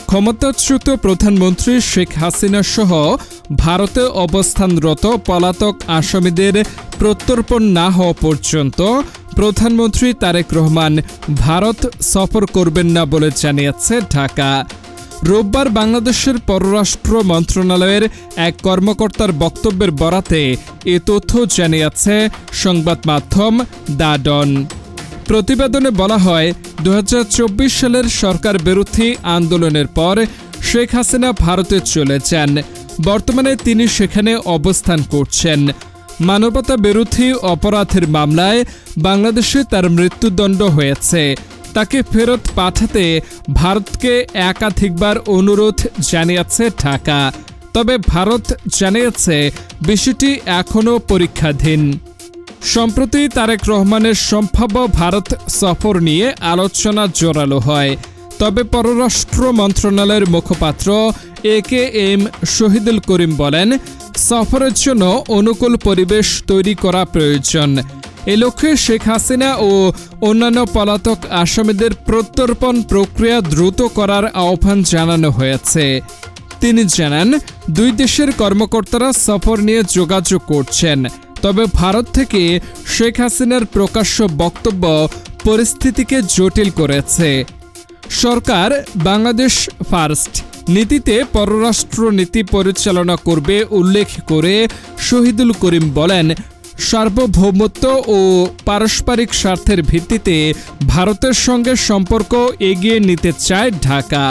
ক্ষমতাচ্যুত প্রধানমন্ত্রী শেখ হাসিনা সহ ভারতে অবস্থানরত পলাতক আসামিদের প্রত্যর্পণ না হওয়া পর্যন্ত প্রধানমন্ত্রী তারেক রহমান ভারত সফর করবেন না বলে জানিয়েছে ঢাকা। রোববার বাংলাদেশের পররাষ্ট্র মন্ত্রণালয়ের এক কর্মকর্তার বক্তব্যের বরাতে এ তথ্য জানিয়েছে সংবাদ মাধ্যম দ্য ডন। প্রতিবেদনে বলা হয়, 2024 সালের সরকার বিরোধী আন্দোলনের পর শেখ হাসিনা ভারতে চলে যান। বর্তমানে তিনি সেখানে অবস্থান করছেন। মানবতা বিরোধী অপরাধের মামলায় বাংলাদেশে তার মৃত্যুদণ্ড হয়েছে। তাকে ফেরত পাঠাতে ভারতকে একাধিকবার অনুরোধ জানিয়েছে ঢাকা। তবে ভারত জানিয়েছে বিষয়টি এখনও পরীক্ষাধীন। সম্প্রতি তারেক রহমানের সম্ভাব্য ভারত সফর নিয়ে আলোচনা জোরালো হয়। তবে পররাষ্ট্র মন্ত্রণালয়ের মুখপাত্র AKM শহীদুল করিম বলেন, সফরের জন্য অনুকূল পরিবেশ তৈরি করা প্রয়োজন। এ লক্ষ্যে শেখ হাসিনা ও অন্যান্য পলাতক আসামিদের প্রত্যর্পণ প্রক্রিয়া দ্রুত করার আহ্বান জানানো হয়েছে। তিনি জানান, দুই দেশের কর্মকর্তারা সফর নিয়ে যোগাযোগ করছেন। তবে ভারত থেকে শেখ হাসিনার প্রকাশ্য বক্তব্য পরিস্থিতিকে জটিল করেছে। সরকার বাংলাদেশ ফার্স্ট নীতিতে পররাষ্ট্র নীতি পরিচালনা করবে উল্লেখ করে শহীদুল করিম বলেন, সার্বভৌমত্ব ও পারস্পরিক স্বার্থের ভিত্তিতে ভারতের সঙ্গে সম্পর্ক এগিয়ে নিতে চায় ঢাকা।